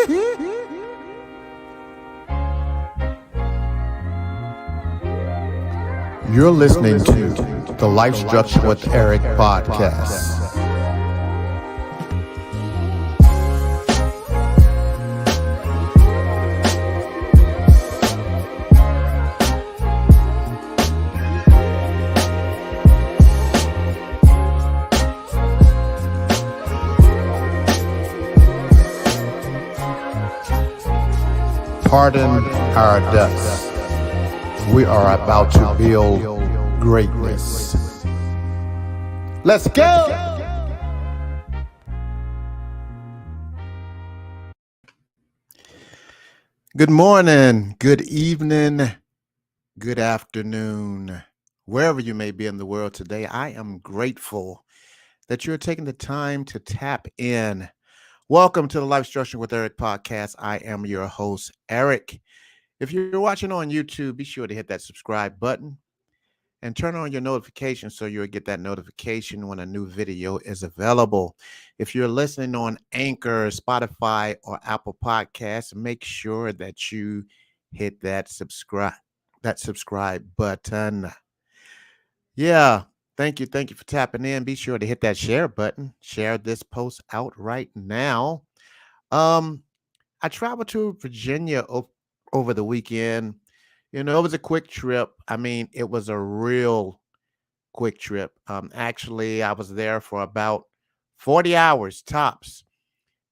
You're listening to the LifeStruction with Eric podcast. Pardon our dust. We are about to build greatness. Let's go! Good morning, good evening, good afternoon, wherever you may be in the world today. I am grateful that you're taking the time to tap in. Welcome to the LifeStruction with Eric podcast. I am your host, Eric. If you're watching on YouTube, be sure to hit that subscribe button and turn on your notifications so you'll get that notification when a new video is available. If you're listening on Anchor, Spotify, or Apple Podcasts, make sure that you hit that subscribe button. Yeah, thank you for tapping in. Be sure to hit that share button. Share this post out right now. I traveled to Virginia over the weekend. You know, it was a quick trip. I mean, it was a real quick trip. Actually, I was there for about 40 hours tops.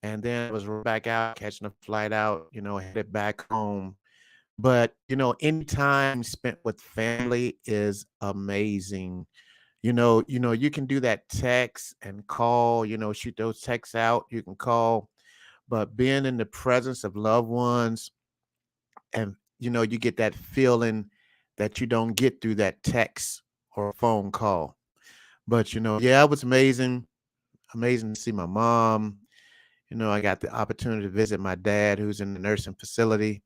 And then I was right back out, catching a flight out, headed back home. But, any time spent with family is amazing. You can do that text and call, shoot those texts out. You can call, but being in the presence of loved ones and, you get that feeling that you don't get through that text or a phone call. But, yeah, it was amazing to see my mom. I got the opportunity to visit my dad who's in the nursing facility.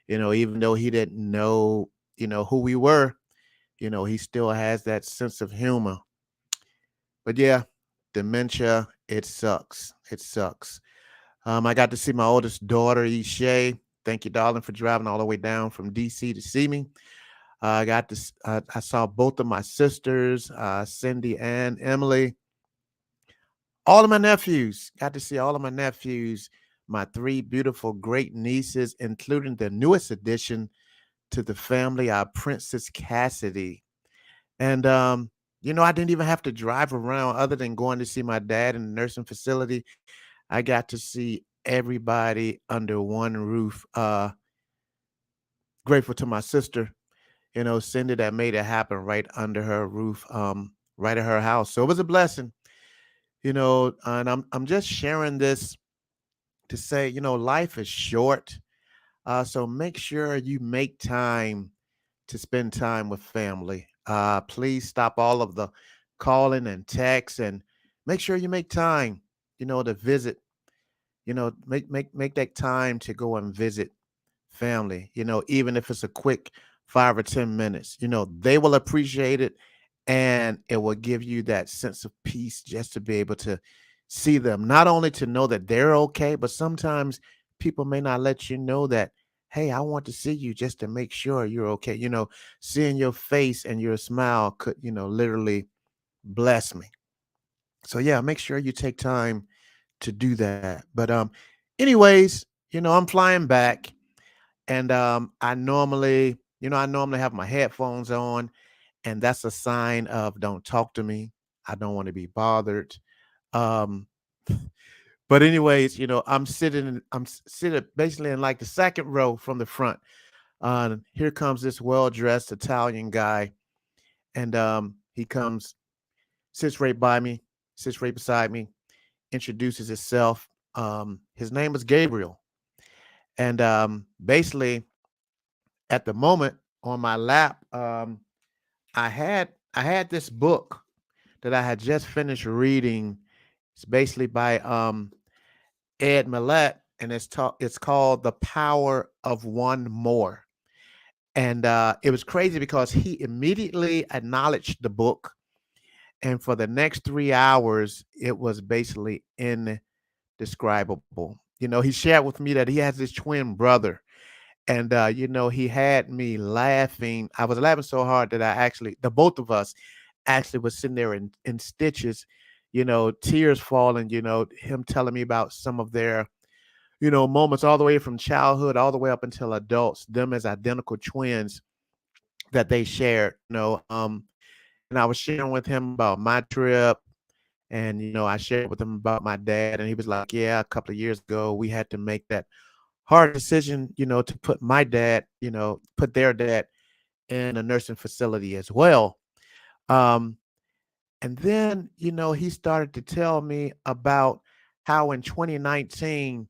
Even though he didn't know, who we were, he still has that sense of humor. But yeah, dementia, it sucks. It sucks. I got to see my oldest daughter, Ishay. Thank you, darling, for driving all the way down from DC to see me. I saw both of my sisters, Cindy and Emily. All of my nephews, got to see all of my nephews, my three beautiful great nieces, including the newest addition to the family, our Princess Cassidy. And, I didn't even have to drive around other than going to see my dad in the nursing facility. I got to see everybody under one roof. Grateful to my sister, Cindy, that made it happen right under her roof, right at her house. So it was a blessing, and I'm just sharing this to say, life is short. So make sure you make time to spend time with family. Please stop all of the calling and texts and make sure you make time, to visit, make that time to go and visit family, even if it's a quick 5 or 10 minutes, they will appreciate it. And it will give you that sense of peace just to be able to see them, not only to know that they're okay, but sometimes people may not let you know that, hey, I want to see you just to make sure you're okay. Seeing your face and your smile could, literally bless me. So yeah, make sure you take time to do that. But anyways, I'm flying back and I normally have my headphones on, and that's a sign of don't talk to me. I don't want to be bothered. Um, but anyways, I'm sitting basically in like the second row from the front. Here comes this well-dressed Italian guy, and he comes, sits right beside me, introduces himself. His name is Gabriel, and basically at the moment on my lap, I had this book that I had just finished reading. It's basically by Ed Millett, and it's called The Power of One More. And it was crazy because he immediately acknowledged the book. And for the next 3 hours, it was basically indescribable. He shared with me that he has this twin brother. And he had me laughing. I was laughing so hard that the both of us actually was sitting there in stitches, tears falling, him telling me about some of their, moments all the way from childhood all the way up until adults, them as identical twins that they shared, and I was sharing with him about my trip. And, I shared with him about my dad, and he was like, yeah, a couple of years ago, we had to make that hard decision, to put their dad in a nursing facility as well. Um, and then, he started to tell me about how in 2019,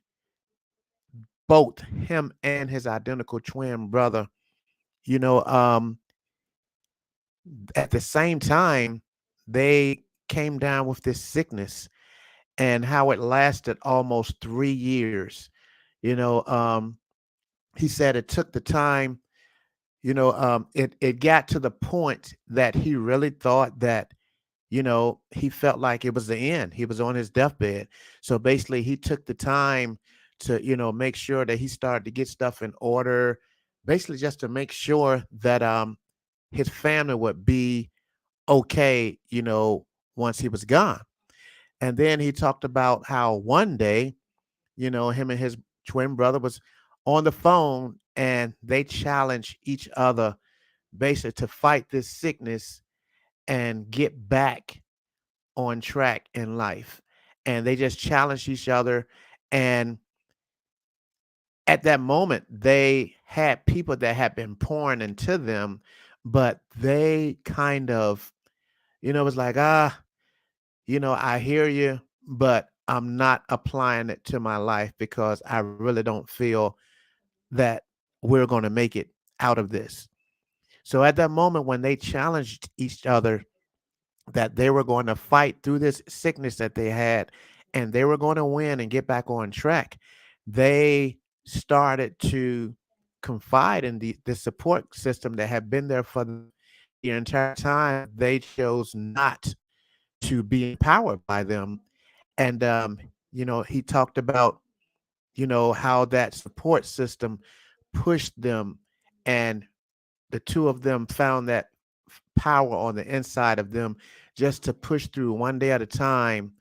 both him and his identical twin brother, you know, um, at the same time, they came down with this sickness and how it lasted almost 3 years. You know, um, he said it took the time. It got to the point that he really thought that, he felt like it was the end. He was on his deathbed. So basically, he took the time to, make sure that he started to get stuff in order, basically just to make sure that his family would be okay, once he was gone. And then he talked about how one day, him and his twin brother was on the phone and they challenged each other basically to fight this sickness and get back on track in life. And they just challenged each other. And at that moment, they had people that had been pouring into them, but they kind of, was like, I hear you, but I'm not applying it to my life because I really don't feel that we're going to make it out of this. So at that moment, when they challenged each other that they were going to fight through this sickness that they had and they were going to win and get back on track, they started to confide in the support system that had been there for the entire time. They chose not to be empowered by them. And, he talked about, how that support system pushed them, and the two of them found that power on the inside of them just to push through one day at a time,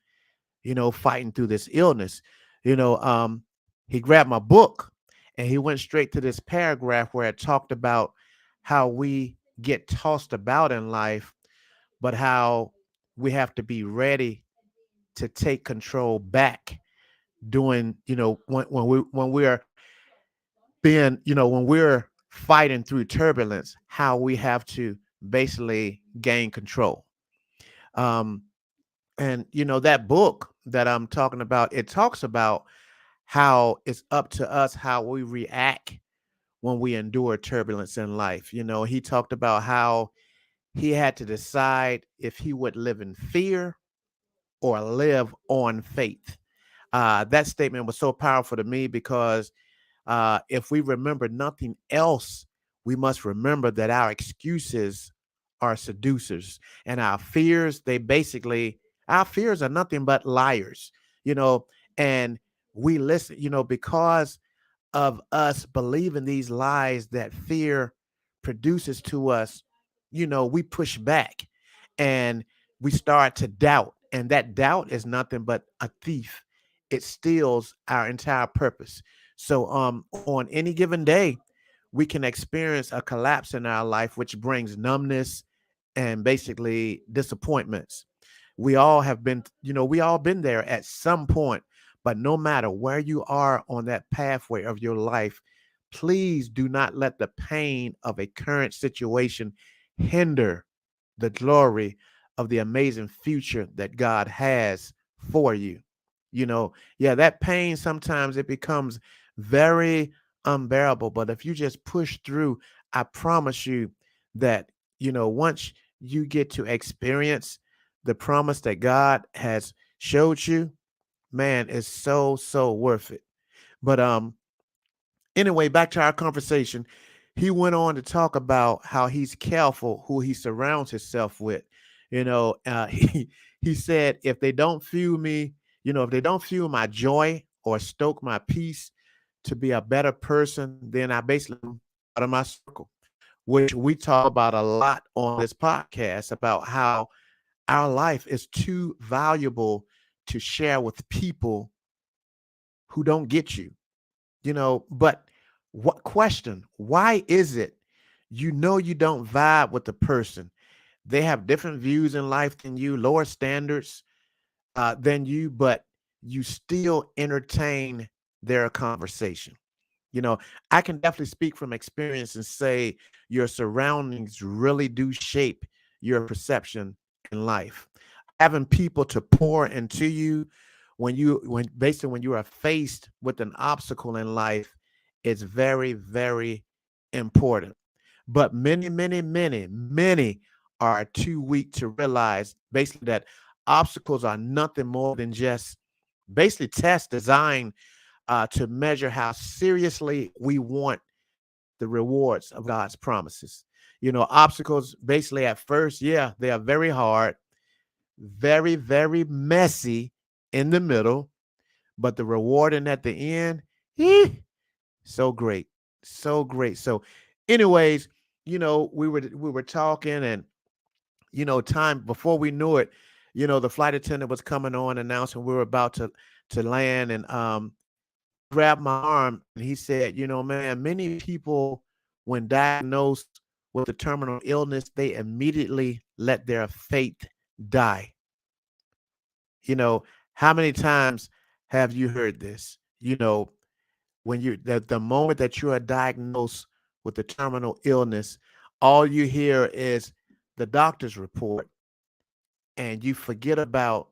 fighting through this illness. You know, um, he grabbed my book and he went straight to this paragraph where it talked about how we get tossed about in life, but how we have to be ready to take control back doing, when we're being, when we're fighting through turbulence, how we have to basically gain control. Um, and that book that I'm talking about, it talks about how it's up to us how we react when we endure turbulence in life. He talked about how he had to decide if he would live in fear or live on faith. That statement was so powerful to me because if we remember nothing else, we must remember that our excuses are seducers, and our fears are nothing but liars, you know, and we listen, because of us believing these lies that fear produces to us, we push back and we start to doubt. And that doubt is nothing but a thief. It steals our entire purpose. So on any given day, we can experience a collapse in our life, which brings numbness and basically disappointments. We all been there at some point, but no matter where you are on that pathway of your life, please do not let the pain of a current situation hinder the glory of the amazing future that God has for you. Yeah, that pain sometimes it becomes very unbearable, but if you just push through, I promise you that, once you get to experience the promise that God has showed you, man, it's so, so worth it. But anyway, back to our conversation. He went on to talk about how he's careful who he surrounds himself with. He said, if they don't fuel me, if they don't fuel my joy or stoke my peace to be a better person, then I basically out of my circle, which we talk about a lot on this podcast about how our life is too valuable to share with people who don't get you, but what question, why is it you don't vibe with the person? They have different views in life than you, lower standards than you, but you still entertain their conversation. You know, I can definitely speak from experience and say your surroundings really do shape your perception in life. Having people to pour into you when basically when you are faced with an obstacle in life is very, very important. But many are too weak to realize basically that obstacles are nothing more than just basically tests designed to measure how seriously we want the rewards of God's promises. Obstacles basically at first, yeah, they are very hard, very, very messy in the middle, but the rewarding at the end, eh, so great, so great. So, anyways, we were talking, and time before we knew it, the flight attendant was coming on announcing we were about to land, and grabbed my arm and he said, man, many people, when diagnosed with a terminal illness, they immediately let their faith die. You know, how many times have you heard this? When the moment that you are diagnosed with a terminal illness, all you hear is the doctor's report, and you forget about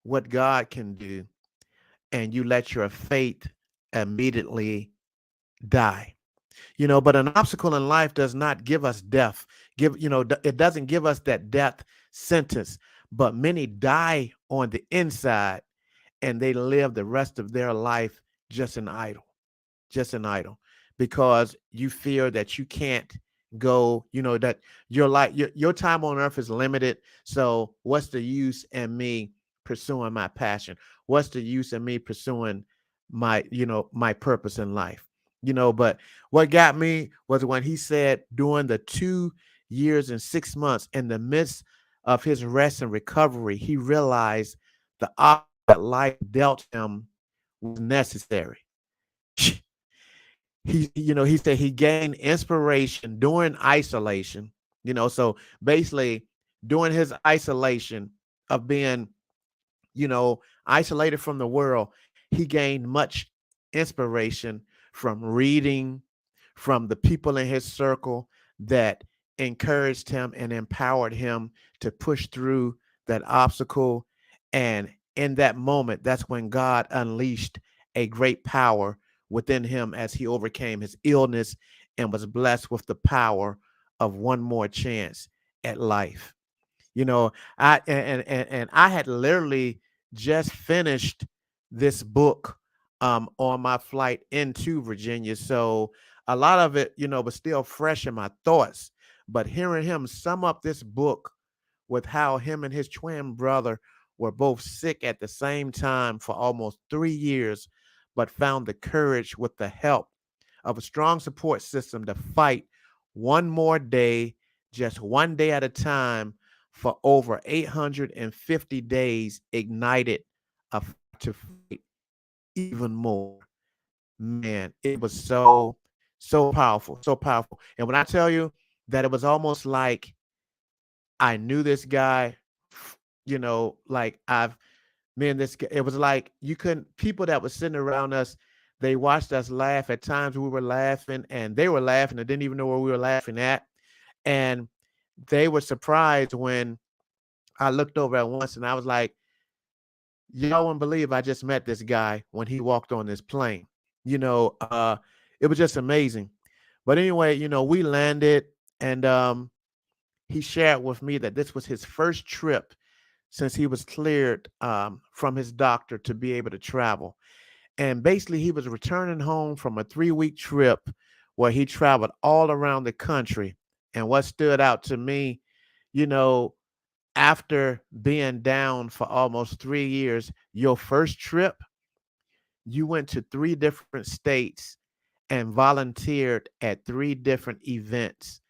what God can do, and you let your faith immediately die. But an obstacle in life does not give us death. It doesn't give us that death sentence, but many die on the inside and they live the rest of their life just an idol, just an idol, because you fear that you can't go, that your time on earth is limited. So what's the use in me pursuing my passion? What's the use in me pursuing my purpose in life? But what got me was when he said during the 2 years and 6 months in the midst of his rest and recovery, he realized the odds that life dealt him was necessary. He said he gained inspiration during isolation. So basically during his isolation of being, isolated from the world, he gained much inspiration from reading, from the people in his circle that encouraged him and empowered him to push through that obstacle. And in that moment, that's when God unleashed a great power within him as he overcame his illness and was blessed with the power of one more chance at life. And I had literally just finished this book on my flight into Virginia. So a lot of it, was still fresh in my thoughts. But hearing him sum up this book with how him and his twin brother were both sick at the same time for almost 3 years, but found the courage with the help of a strong support system to fight one more day, just one day at a time, for over 850 days, ignited a fire to fight even more. Man, it was so powerful, so powerful. And when I tell you that it was almost like I knew this guy, like this guy, it was like you couldn't, people that were sitting around us, they watched us laugh. At times we were laughing and they were laughing and didn't even know what we were laughing at. And they were surprised when I looked over at once and I was like, y'all wouldn't believe I just met this guy when he walked on this plane. It was just amazing. But anyway, we landed, and he shared with me that this was his first trip since he was cleared from his doctor to be able to travel. And basically, he was returning home from a 3-week trip where he traveled all around the country. And what stood out to me, you know, after being down for almost 3 years, your first trip, you went to 3 different states and volunteered at 3 different events.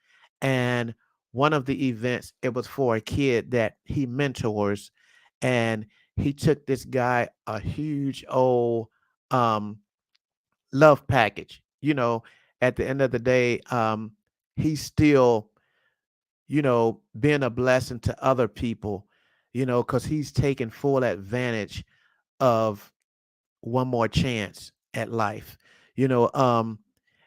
And one of the events, it was for a kid that he mentors. And he took this guy a huge old um, love package. At the end of the day, he's still, being a blessing to other people, because he's taking full advantage of one more chance at life. You know, um,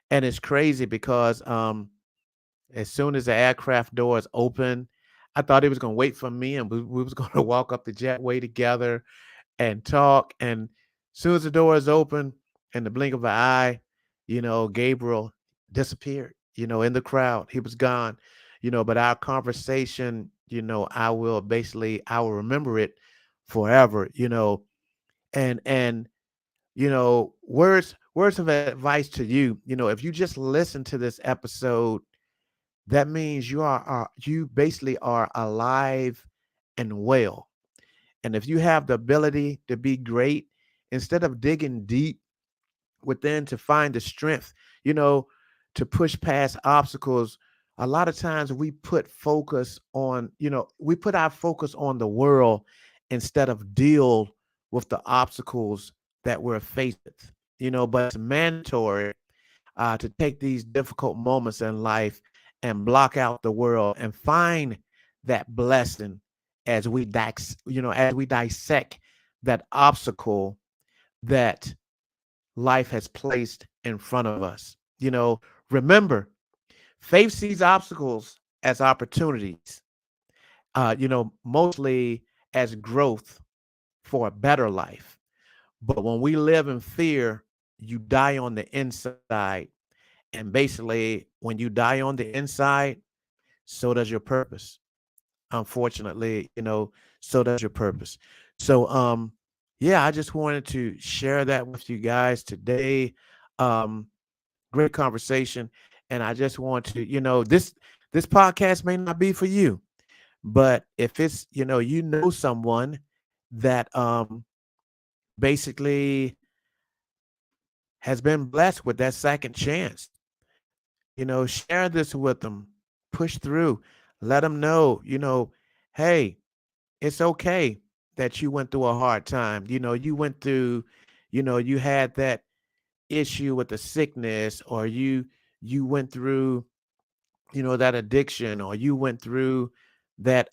and it's crazy because as soon as the aircraft doors open, I thought he was gonna wait for me and we was gonna walk up the jetway together and talk. And as soon as the doors open, in the blink of an eye, Gabriel disappeared, in the crowd. He was gone. But our conversation, I will remember it forever, and words of advice to you, if you just listen to this episode, that means you basically are alive and well. And if you have the ability to be great, instead of digging deep within to find the strength, you know, to push past obstacles, a lot of times we put our focus on the world instead of deal with the obstacles that we're faced with. But it's mandatory to take these difficult moments in life and block out the world and find that blessing as we dissect that obstacle that life has placed in front of us. Remember, faith sees obstacles as opportunities, mostly as growth for a better life. But when we live in fear, you die on the inside. And basically, when you die on the inside, so does your purpose. Unfortunately, so does your purpose. So, yeah, I just wanted to share that with you guys today. Um, Great conversation, and I just want to, this podcast may not be for you, but if it's, someone that basically has been blessed with that second chance, share this with them, push through, let them know, hey, it's okay that you went through a hard time. You went through, you had that issue with the sickness, or you went through, that addiction, or you went through that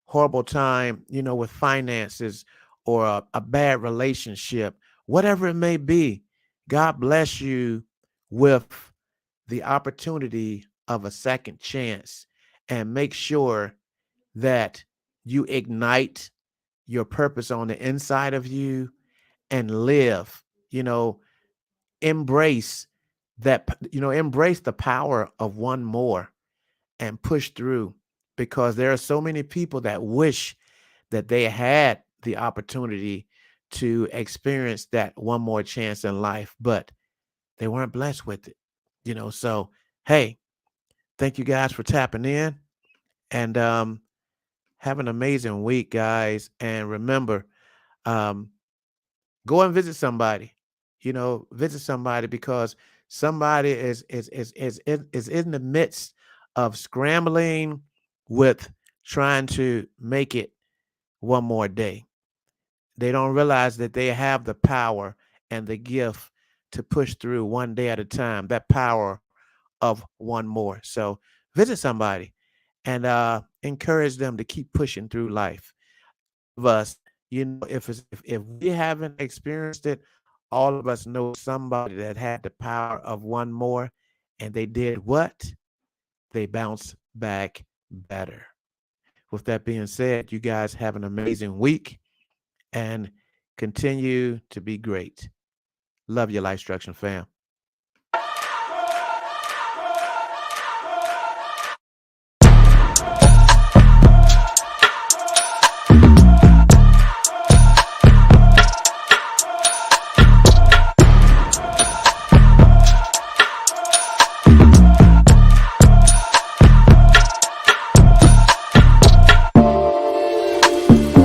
horrible time, with finances, or a bad relationship, whatever it may be. God bless you with the opportunity of a second chance, and make sure that you ignite your purpose on the inside of you and live, embrace embrace the power of one more and push through, because there are so many people that wish that they had the opportunity to experience that one more chance in life, but they weren't blessed with it. So hey, thank you guys for tapping in, and have an amazing week, guys. And remember, um, go and visit somebody. Visit somebody, because somebody is in the midst of scrambling with trying to make it one more day. They don't realize that they have the power and the gift to push through one day at a time. That power of one more. So visit somebody and encourage them to keep pushing through life. Of us, if we haven't experienced it, all of us know somebody that had the power of one more, and they did what? They bounced back better. With that being said, you guys have an amazing week and continue to be great. Love your LifeStruction fam.